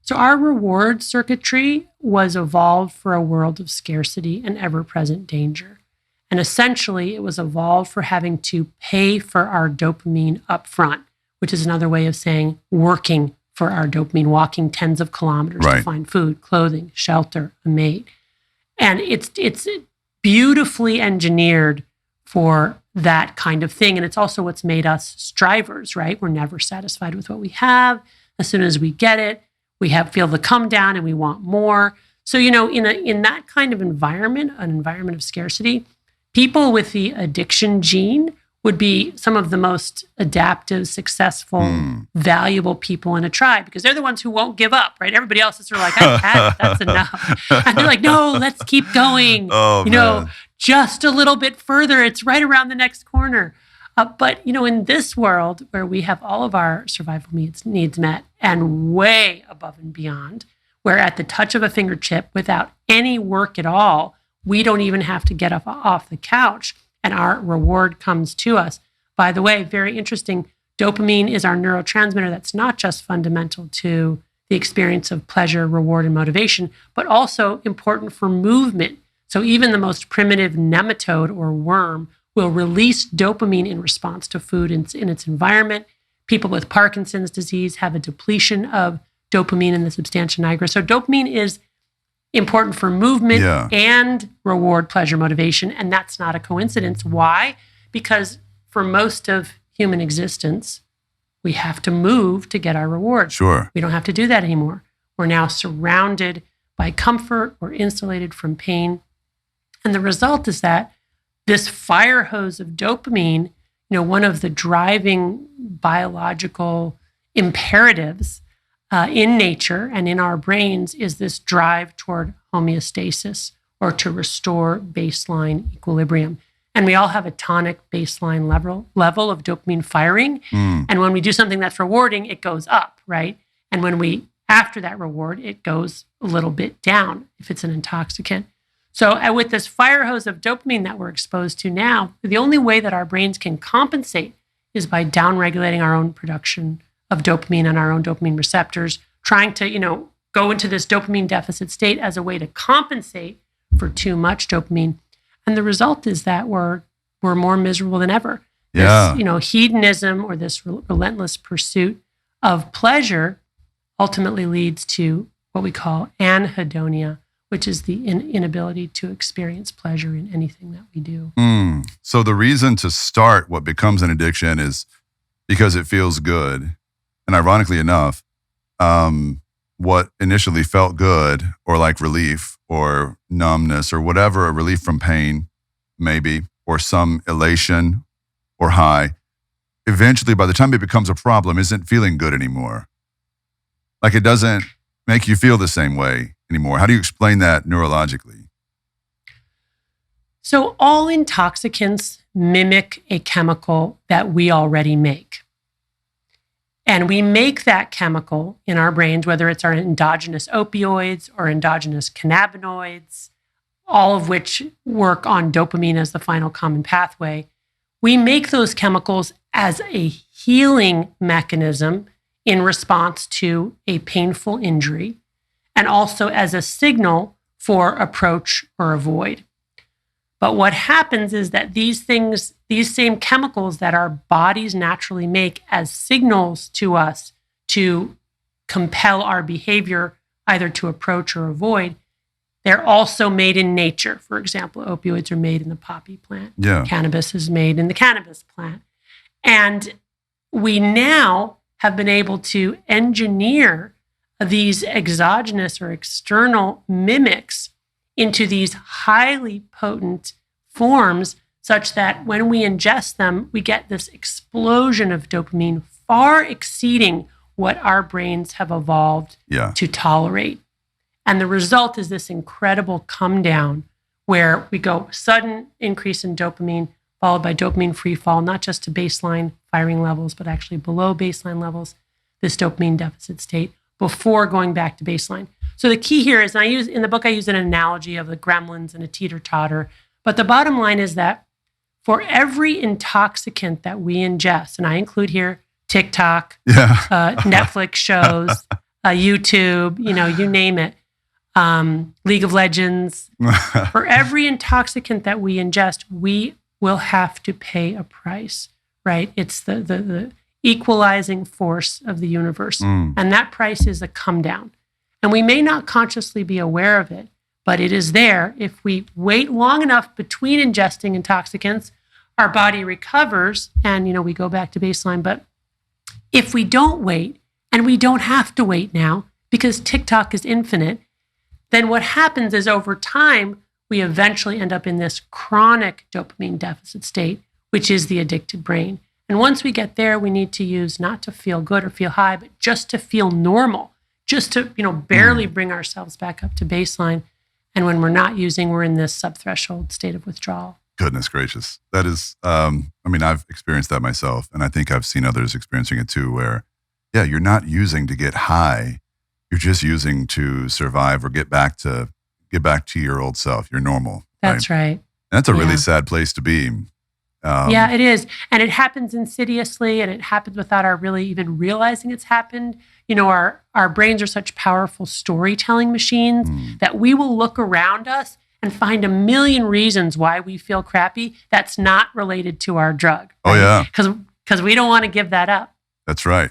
So our reward circuitry was evolved for a world of scarcity and ever-present danger. And essentially, it was evolved for having to pay for our dopamine up front, which is another way of saying working for our dopamine, walking tens of kilometers to find food, clothing, shelter, a mate. And it's beautifully engineered for that kind of thing. And it's also what's made us strivers, right? We're never satisfied with what we have. As soon as we get it, we feel the come down and we want more. So, in that kind of environment, an environment of scarcity, people with the addiction gene would be some of the most adaptive, successful, valuable people in a tribe because they're the ones who won't give up, right? Everybody else is sort of like, I've had it, that's enough. And they're like, no, let's keep going. Just a little bit further. It's right around the next corner. But, in this world where we have all of our survival needs met and way above and beyond, where at the touch of a fingertip, without any work at all, we don't even have to get up off the couch and our reward comes to us. By the way, very interesting, dopamine is our neurotransmitter that's not just fundamental to the experience of pleasure, reward, and motivation, but also important for movement. So even the most primitive nematode or worm will release dopamine in response to food in its environment. People with Parkinson's disease have a depletion of dopamine in the substantia nigra. So dopamine is important for movement and reward, pleasure, motivation. And that's not a coincidence. Why? Because for most of human existence, we have to move to get our reward. Sure. We don't have to do that anymore. We're now surrounded by comfort. We're insulated from pain. And the result is that this fire hose of dopamine, one of the driving biological imperatives in nature and in our brains is this drive toward homeostasis or to restore baseline equilibrium. And we all have a tonic baseline level of dopamine firing. And when we do something that's rewarding, it goes up, right? And when after that reward, it goes a little bit down if it's an intoxicant. So with this fire hose of dopamine that we're exposed to now, the only way that our brains can compensate is by downregulating our own production of dopamine and our own dopamine receptors, trying to, go into this dopamine deficit state as a way to compensate for too much dopamine. And the result is that we're more miserable than ever. Yeah. This, hedonism or this relentless pursuit of pleasure ultimately leads to what we call anhedonia, which is the inability to experience pleasure in anything that we do. So the reason to start what becomes an addiction is because it feels good. And ironically enough, what initially felt good or like relief or numbness or whatever, a relief from pain maybe, or some elation or high, eventually by the time it becomes a problem, isn't feeling good anymore. Like it doesn't make you feel the same way anymore. How do you explain that neurologically? So all intoxicants mimic a chemical that we already make. And we make that chemical in our brains, whether it's our endogenous opioids or endogenous cannabinoids, all of which work on dopamine as the final common pathway. We make those chemicals as a healing mechanism in response to a painful injury, and also as a signal for approach or avoid. But what happens is that these same chemicals that our bodies naturally make as signals to us to compel our behavior, either to approach or avoid, they're also made in nature. For example, opioids are made in the poppy plant. Yeah. Cannabis is made in the cannabis plant. And we now have been able to engineer these exogenous or external mimics into these highly potent forms such that when we ingest them, we get this explosion of dopamine far exceeding what our brains have evolved to tolerate. And the result is this incredible come down where we go sudden increase in dopamine followed by dopamine free fall, not just to baseline firing levels, but actually below baseline levels, this dopamine deficit state before going back to baseline. So the key here is, and in the book, I use an analogy of the gremlins and a teeter-totter. But the bottom line is that for every intoxicant that we ingest, and I include here TikTok, Netflix shows, YouTube, you name it, League of Legends. For every intoxicant that we ingest, we will have to pay a price, right? It's the equalizing force of the universe. And that price is a come down. And we may not consciously be aware of it, but it is there. If we wait long enough between ingesting intoxicants, our body recovers and, we go back to baseline. But if we don't wait, and we don't have to wait now because TikTok is infinite, then what happens is over time, we eventually end up in this chronic dopamine deficit state, which is the addicted brain. And once we get there, we need to use not to feel good or feel high, but just to feel normal, just to, barely bring ourselves back up to baseline. And when we're not using, we're in this subthreshold state of withdrawal. Goodness gracious. That is, I've experienced that myself, and I think I've seen others experiencing it too, where, you're not using to get high. You're just using to survive or get back to your old self, your normal. That's right. And that's a really sad place to be. Yeah, it is. And it happens insidiously, and it happens without our really even realizing it's happened. Our brains are such powerful storytelling machines that we will look around us and find a million reasons why we feel crappy that's not related to our drug. Right? Oh, yeah. Because we don't want to give that up. That's right.